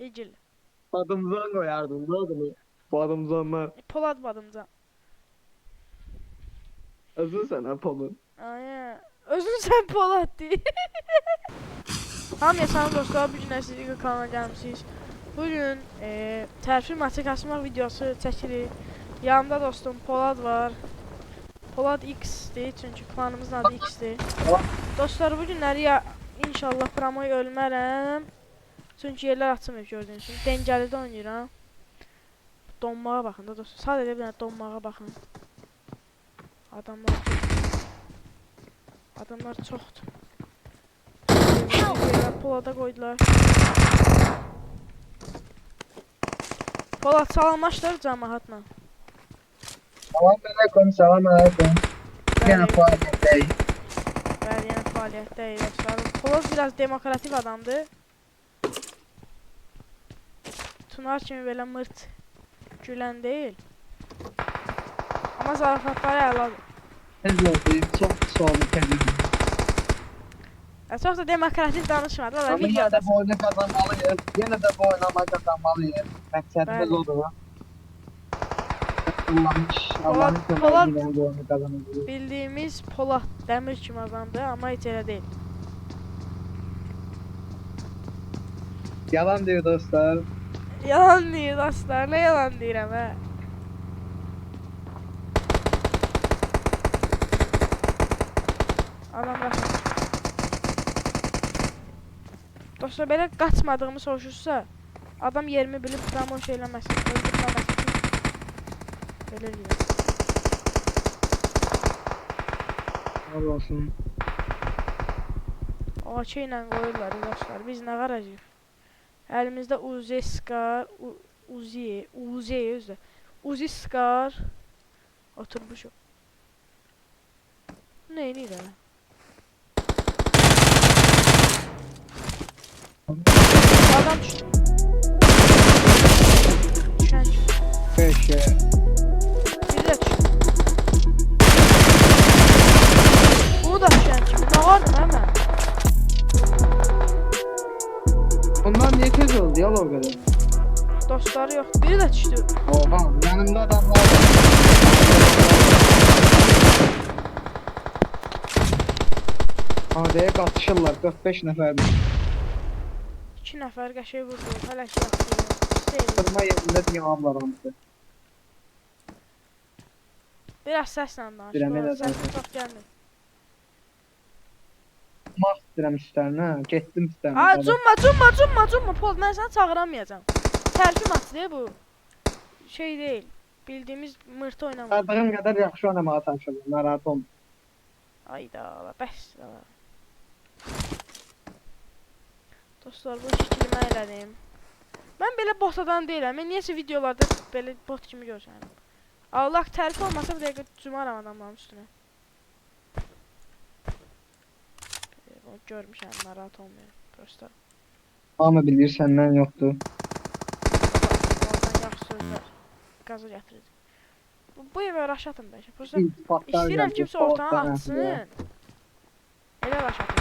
İgil. Badımcan koyardın da adını. Badımcanlar. Polad Badımcan. Özün sen Apollo. Aynen. Özün sen Polad değil. Hamıya salam dostlar, bu gün sizin kanalına gəlmişsiniz. Bugün tərifli maçı kasmaq videosu çəkirik. Yanımda dostum Polad var. Polad X-dir, çünki klanımızın adı X-dir. Dostlar, bu günləri inşallah promoyu ölmərəm. Çünki yerlər açılmıyor gördüyünüz kimi. Dengəlidə oynayıram. Donmağa baxın da dostlar. Sadəcə bir dənə donmağa baxın. Adamlar çoxdur. Polada qoydular. Polad salamlaşdır cəmaatla. Selamünaleyküm, selamünaleyküm. Yine faaliyetteyiz. Bəli, yenə fəaliyyətdəyik dostlar. Polad biraz demokratik adamdır. Tunar kimi belə mırt gülən deyil. Amma zarafatları əladır. Tez oldu, çok kısa oldu kendisi. Çox da demokratik danışmadı. Valla Ama yine de videoda. bu oyunu kazanmalıyız. Yine de bu oyunu kazanmalıyız. Məqsədimiz Bəli. odur. Kullanmış. Allah'ın Polad- köməkliyi bu oyunu kazanmalıyız. Bildiyimiz Polad dəmir kimi adamdır, amma heç elə deyil. Yalan diyor dostlar. Yalan deyir dostlar, nə yalan deyirəm hə? Adamlar. Dostlar, belə qaçmadığımı soruşursa, adam yerimi bilib promoş eləməsin, öldürməməsin. Belə eləyir. Sağ olsun. AK ilə qoyurlar dostlar, biz nə qaracıyıq? Əlimizdə Uzi Scar, Uzi özü. Uzi Scar oturmuşuq. Bu nə eləyir hələ? Adam düşdü. Düşən kim? Peki. Biri də düşdü. Bunu da düşən kimi. Nə vardı mən? Bunlar niye tez oldu ya o kadar? Dostları yox. Biri də düşdü. Oha, yanımda adamlar var. Adaya qatışırlar, 45 nəfərdir. 2 nəfər qəşəng vurdu. Hələ ki yaxşı. Deyil. Qırma yerində diyamlar hamısı. Biraz səslə danış. Biləm, Bu elə səsin danış. çox gəlmir. Maq istəyirəm üstlərinə, getdim üstlərinə. Ay, cumma, Pol, mən səni çağıramayacam. Tərifli maçdır bu. Şey deyil. Bildiyimiz mırtı oynamaq. Qardığım qədər yaxşı oynamağa çalışırlar, narahat olma. Ayda, bəs. Dostlar, bu şəkili mən elədim. Mən belə bot adam deyiləm. Mən niyəsə videolarda belə bot kimi görsənəm. Allah tərif olmasa bir dəqiqə cumaram adamların üstünə. Onu görmüşəm, narahat olmayın. Prosta. Hamı bilir səndən yoxdur. Oradan yaxşı sözlər. Qazı gətirir. Bu evə raş atın bəlkə. Prosta İltifatlar istəyirəm gəldi, kimsə ortana soğukdan atsın. əslində. Elə raş atın.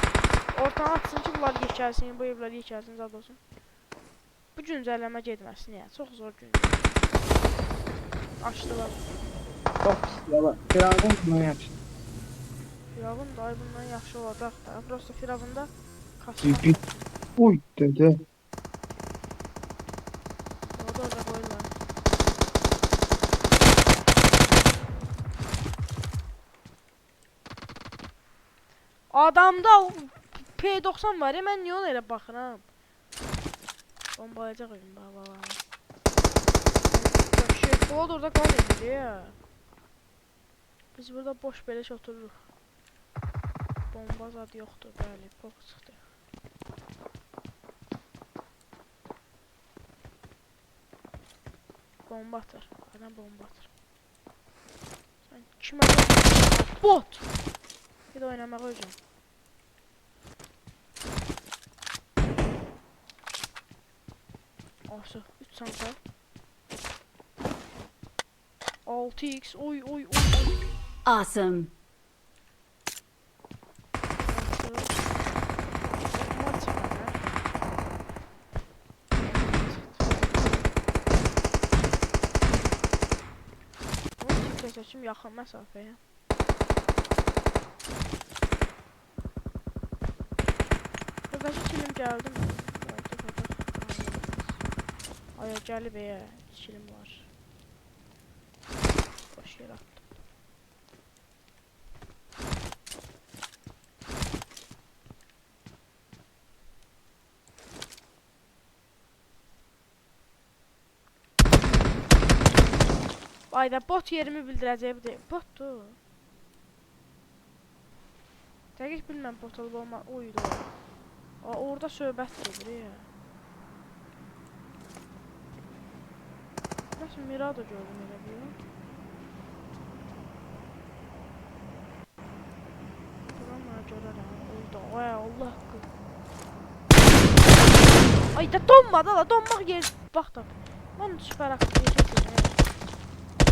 Ortana atsın ki, bunlar yekəlsin, bu evlər yekəlsin, zad olsun. Bu güncəlləmə getməsin ya. Çox zor güncəlləmə. Açdılar. Çox pis, yala. Firavun bundan yaxşı. Firavun da ay bundan yaxşı olacaq da. Prosta Firavunda kasmaq. Uy, dedi. Orada qoyurlar. Adamda P90 var ya, mən niyə ona elə baxıram? Bombalayacaq oyun, baba. Şey, Polad orada qal edir ya. Biz burada boş beleş otururuq. Bomba zad yoxdur, bəli, pok çıxdı. Bomba atır, adam bomba atır. Sən kimə? Bot! Bir də oynamağa özüm. Afsu, 3 çanta. 6x, oy. Awesome. Maç var. keçim yaxın məsafəyə. Buradakı kilim gəldi mi? Aya gəlib kilim var. Boş yer atdım. Ayda bot yerimi bildirəcək bu deyil. Botdur. Dəqiq bilməm bot olub olma. Oydu o. Orada söhbət gedir ya. Nasıl Mirado gördüm elə bir. Buram mənə görərəm. Orada. Ay Allah haqqı. Ay da donmadı la. Donmaq yer. Bax da. Mən süper aktivite yapıyorum.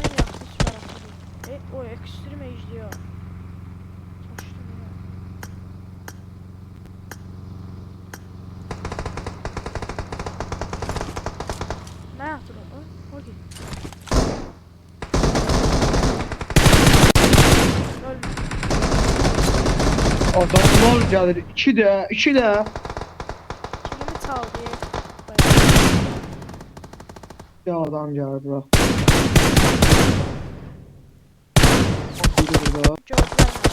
En yaxşı süper aktivite. O ekstrem ejdiyor. Ne yaptın o? Okey. Ölme. Adamlar gəlir. 2 də, 2 də. Kilimi çaldı. Bir adam gəlir bura. Gördülər mən.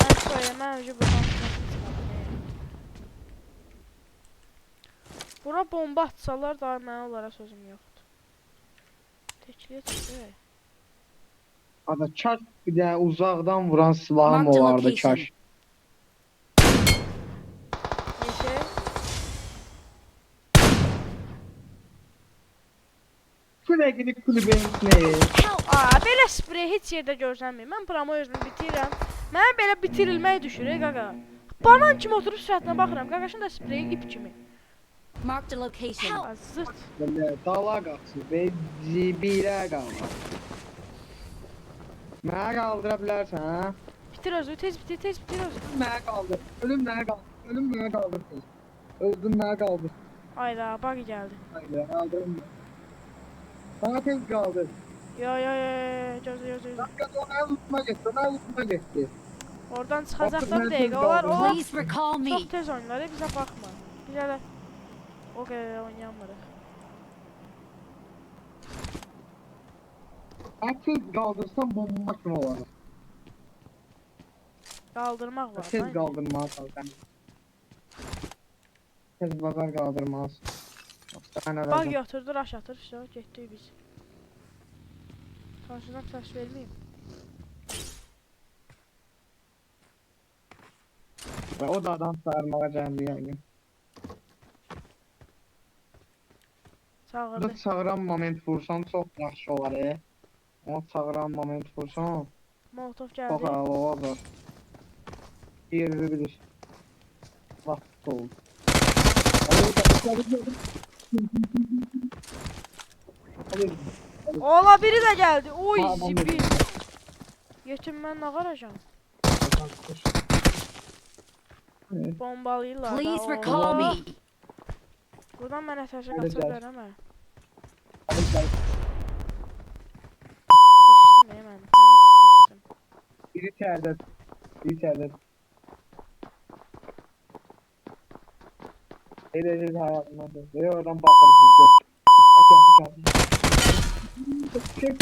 Mən söyləməm önce buradan çıxardım. Bura bomba atsalar daha mən onlara sözüm yoxdur. Tekliyə çıxdı. Ada kaş bir də uzaqdan vuran silahım Marked olardı location. kaş. Neçə? Sürekli kulübüne. Aa, belə sprey heç yerdə görsənmir. Mən promo özümü bitirirəm. Mənə belə bitirilmək düşür, qaqa. Banan kimi oturub sürətinə baxıram. Qaqaşın da spreyi ip kimi. Marked a location. Azırt. Böyle dala qalsın və zibilə qalsın. Mənə qaldıra bilərsən, ha? Bitir özü, tez bitir, tez bitir özü. Mənə qaldır. Ölüm mənə qaldır. Ölüm mənə qaldır. Öldüm mənə qaldır. Ayda, bug gəldi. Haydi, qaldırım mən. Bana tez qaldır. Yo, gözlə, gözlə. Ona unutma getdi, ona unutma getdi. Oradan çıxacaq da Baxın, bir mən dəqiqə. tez Onlar, qaldım. onlar Please recall me. çox tez oyunlar, bizə baxma. Biz hələ o qədər oynayamırıq. Tez qaldırsan bomba kimi olar. Qaldırmaq var. Tez aynen. qaldırmağa qaldır. Tez bazar qaldırmaz. Bug götürdü, rush atır, işte getdik biz. Karşıdan flash vermeyeyim. Və o da adam çağırmağa gəldi yəqin. Çağırdı. Burada çağıran moment vursan çox yaxşı olar, Ama çağıran moment vursan Molotov çox gəldi. əla olar. Yeri bilir. Vaxt oldu. Ola biri də gəldi. Oy Ha, ben de- zibil. Yetim mən nə qaracam? Bombalayırlar. da, Please oo. recall me. Buradan mən ətrafə Hadi qaça gel. bilərəm hə. Sıçdım mən. Sıçdım. Biri içeride. Biri içeride. Eğlenceli hayatımdan da. Ve oradan bakarız biz çok. Çek.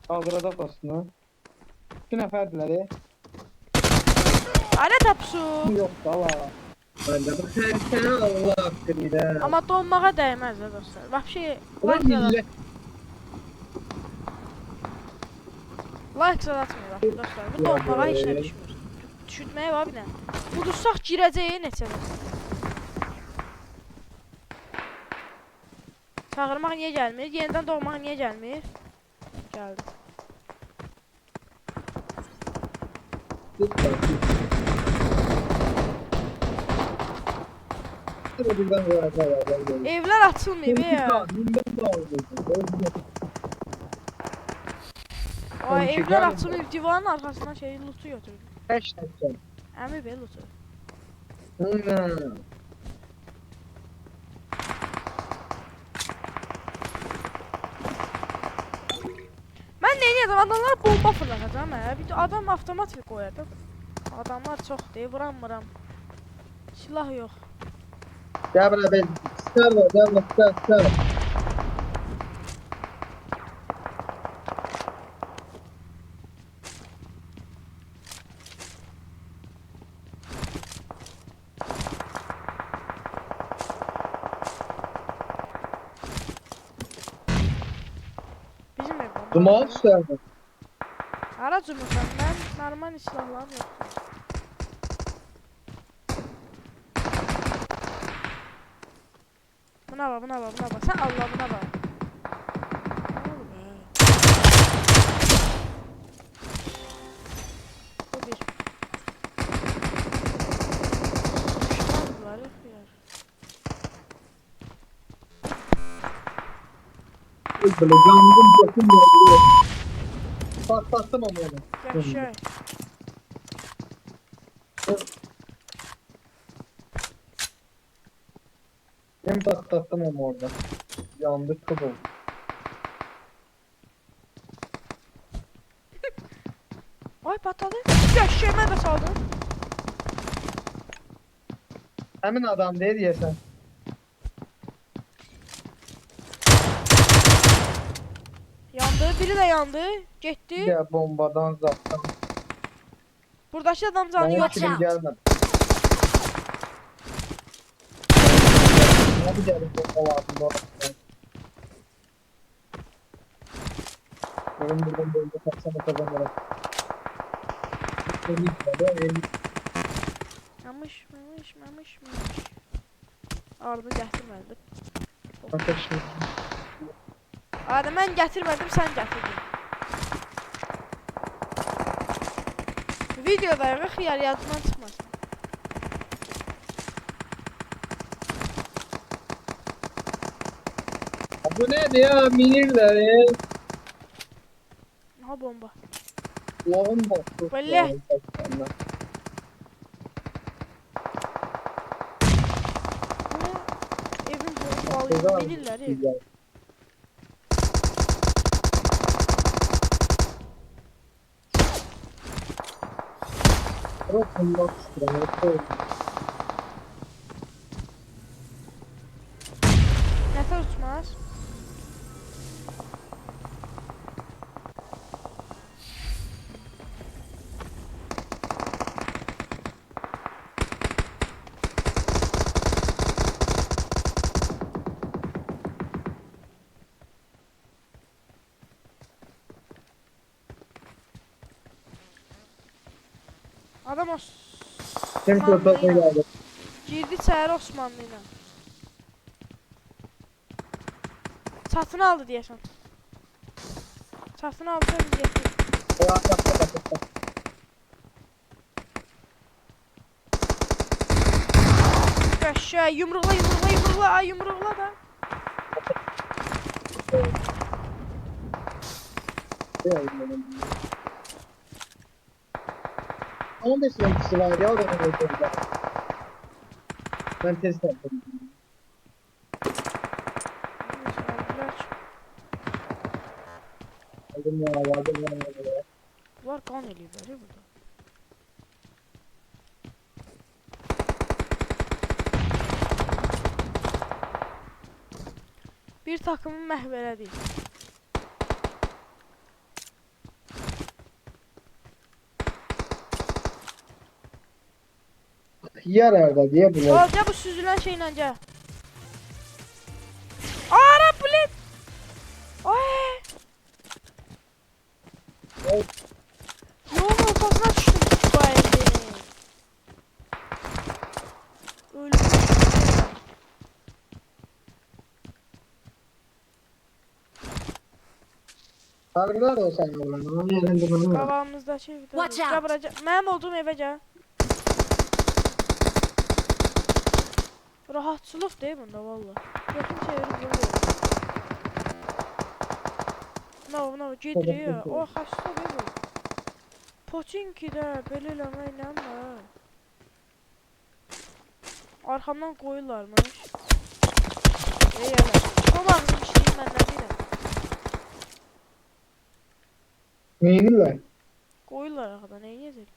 Kaldıracak aslında. 2 nəfərdirlər, Alə tapsu. Yox da var. Ben de bak sen Allah hakkıyla. Amma donmağa dəyməz də dostlar. Vəbşi Ulan like zad millet. like zad atmıyor bax dostlar. Bu donmağa heç nə düşmür. Düşürtməyə var bir dənə. Udursaq girəcəyə neçə dəfə. Çağırmaq niyə gəlmir? Yenidən doğmaq niyə gəlmir? Gəldi. Evlər açılmıyor ya. Ay Komşu evlər gəlmir. açılmıyor. Divarın arxasından şey lootu götürdü. 5 dəqiqə. Əmi be lootu. eləyəcəm? Adamlar bomba fırladacam hə. Bir də adam avtomatik qoyacaq. Adamlar çoxdur, vuramıram. Silah yox. Gel buraya ben. Çıkar var. Gel bak çıkar. Bizim ev bomba. Duman çıkardı. Hara cumursan mən normal silahlarım yox. Buna bak, buna bak, buna bak. Sen Allah buna bak. Ne oldu be? Bu bir. Düşmandılar ya xiyar. Böyle yandım yakın yandı. Patlattım ama onu. Yaşay. Ben patlattım ama orada. Yandık kız oldu. Ay patladı. Yaşay, mən də saldım. Hemen adam değil ya sen. Yandı, biri de yandı. Getdi. Ya bombadan zaten. Buradakı adam canı Benim yox. kilim gelmedi. Hadi gelin bomba lazım orada. Benim buradan bomba katsana kazanırım. Mamış. Ardı gətirmədim. Arkadaşlar. Ardı mən gətirmədim, sən gətirdin. Videodayıq, xiyar yadından çıxmasın. Bu ne ya? Minirler ya. Aha bomba. Kulağım bastı. Vallahi. Bu evin bombalı bilirlər ev. Nəfər uçmaz. Adam Kim kurtardı geldi? girdi içəri Osmanlı ilə. Çatını aldı deyəsən. Çatını aldı biz getdik. Yaşa, yumruqla, ay yumruqla da. Onun da sıkıntısı var ya. O da öyle. Ben test yaptım. Aldım ya. Var kan eləyirlər ya burada. Bir takımı məhv elədik. Yer nerede diye bunu. Olca bu süzülən şeylə gəl. Ara bilet. Ay. Yolun ortasına düşdüm bu əldə. Ölüm. Harbiden de olsa yavrum. Onun yerinde bunu var. Qabağımızdakı evdə. Watch out. Gəl bura. Mənim olduğum evə gəl. Rahatçılıq deyil bunda valla. Götün çevirib vuruyor. No, gidiyor. O xəstə deyil bu. Poçinkidə belə eləmək eləmə. Arxamdan qoyurlarmış. Ey elə. Tom ağzım işləyir mən nə deyirəm. Neyinler? Qoyurlar axı da, nə yeyəcək?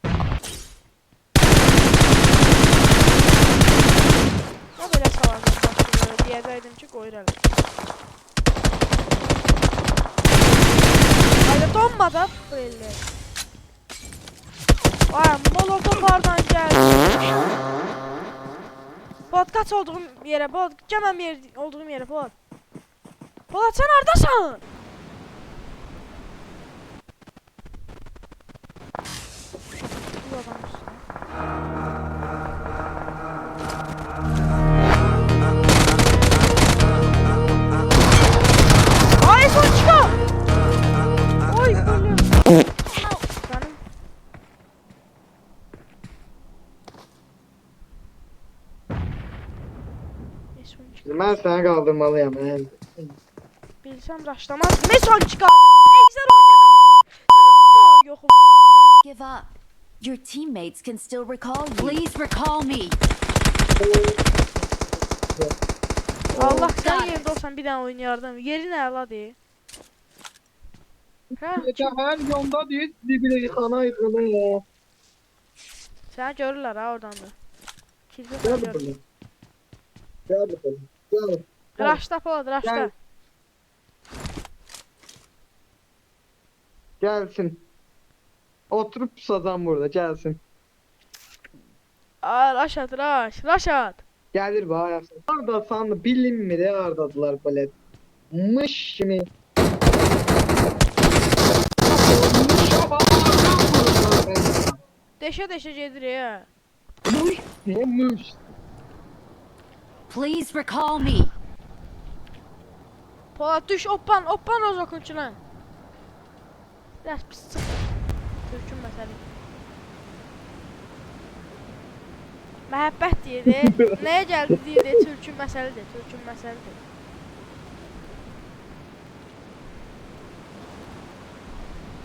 Ya belə salacaq başını, deyəcəkdim ki, qoyur hələ. Hayda, donma da belə. Ay, molotov hardan gəldi? Polat, kaç olduğum yerə, Polat, gəl mənim olduğum yerə, Polat. Polat, sən hardasan? Bu adam üstüne. Ay, son çıkar! Oy, ölüyorum. Benim... Ne son çıkar? Ben seni kaldırmalıyım. Bilsem raşlamazdım. Ne son çıkardı? Ejder oynadı. Yokum. Give up. Your teammates can still recall you. Please recall me. Allah sen got yerinde olsan bir tane oynayardım. Yerin əla değil. Ha, Her yolda değil, bir yıkana yıkana ya. səni görürlər ha oradan da. Kilsə Gel səni görür. bakalım. Gel bakalım. Gel. Raşda Polad, raşda. Gel. Gelsin. Oturup pusacağım burada, gelsin. Aa, Raşat, Raşat. Gelir bana yapsın. Arda sandı bilinmir ya ardadılar böyle. Mış kimi. Deşə gedir ya. Mış ne mış. Please recall me. Polad düş, oppan Rozokunçuna. Biraz pis sıx. Türkün məsələ. Məhəbbət deyirdi. Nəyə gəldi deyirdi? Türkün məsələdir, Türkün məsələdir.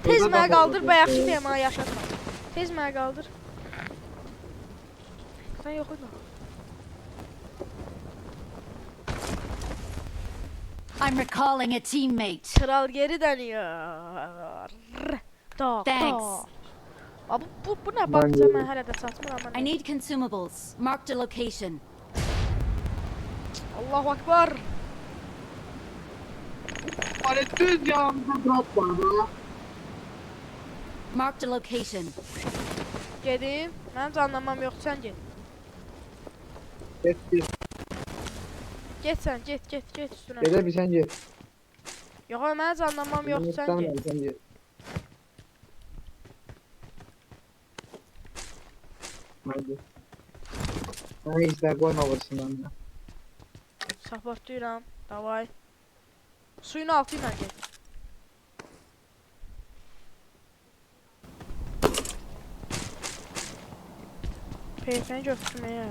Tez mənə qaldır, bayaqçı deyə mənə yaşatma. Tez mənə qaldır. Sən yox idin. I'm recalling a teammate. Kral geri dönüyor. Tak, Thanks. tak. Bu nə bakca mən hələ də çatmıram. I need consumables. Marked a location. Allahu Akbar. Hani düz yanımda drop var ha. Marked a location. Gedim. Mənim canlanmam yox, sən get. Get. Get sən, get üstünə. Gele bir sen get. Yox, mənim canlanmam yox, sən get. Sen get. Hadi. Ay izler koyma başından da. Supportlayıram. Davay. Suyun altı ilə get. PF'ni götürməyə.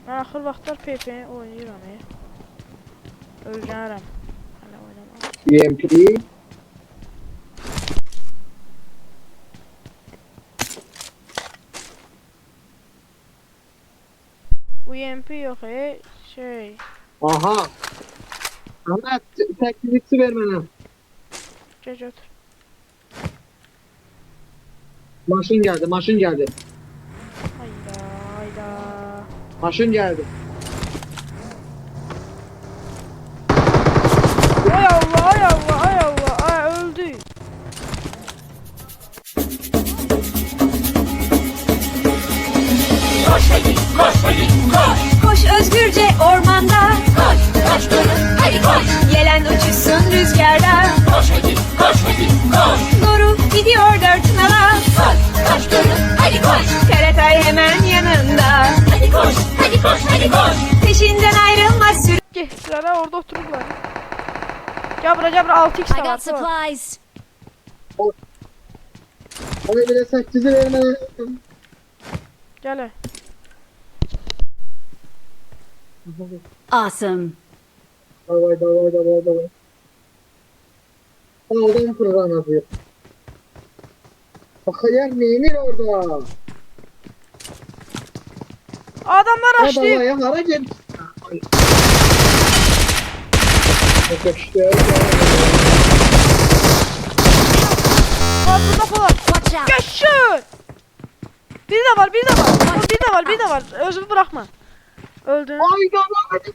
Mən axır vaxtlar PF'ni oynayıram. Öyrənərəm. Hələ oynamam. UMP. UMP yox şey. Aha. Ahmet teknikçi ver bana. Gəl götür. Maşın geldi, maşın geldi. Hayda. Maşın geldi. Ay Allah, ay öldü. Koş özgürce ormanda. Koş hadi koş. Yelen uçuşsun rüzgarda. Doğru gidiyor dört nala. Koş hadi koş. Karatay hemen yanında. Hadi koş. Peşinden ayrılmaz sürü. Geçsizler orada otururlar. Gel bura 6x I de var. got Tamam. supplies. Hadi bir de 8'i ver bana. Gel. Awesome. Davay. Adam fırlan yapıyor. Bak yer neyinir orada? Adamlar açtı. Davaya hara gel. Göçtü. Polad burada Polad. Watch out! Yaşın! Bir de var, bir de var. Bir de var, bir de var. Özümü bırakma. Öldün. Ay yanardım.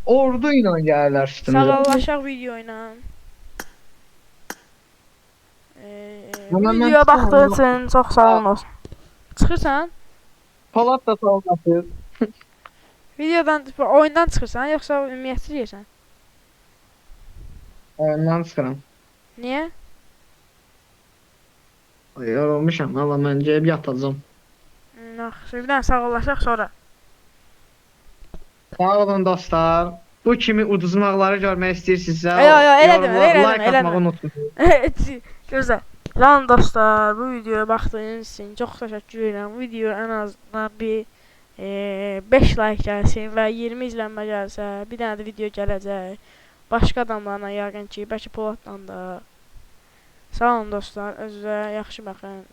Orduyla gəlirlər üstümüzə. Sağollaşaq videoyla. Ama ben Videoya baxdığın çıxıram. üçün çox sağ olun. Çıxırsan? Polat da sallasın. Videodan, oyundan çıxırsan, yoxsa ümumiyyətli deyirsən? Ondan çıxıram. Niyə? Yorulmuşam. Valla mən gəlib yatacağım. Yaxşı, bir dənə sağollaşaq sonra. Sağ olun dostlar. Bu kimi uduzmaqları görmək istəyirsinizsə, Yo, eləmə, like atmağı unutmayın. Gözəl. Lan dostlar, bu videoya baxdığınız üçün çox təşəkkür edirəm. Bu video ən azından bir 5 like gəlsin və 20 izlənmə gəlsə, bir dənə də video gələcək. Başqa adamlarla yəqin ki, bəlkə Poladla da. Sağ olun dostlar, özünüzə yaxşı baxın.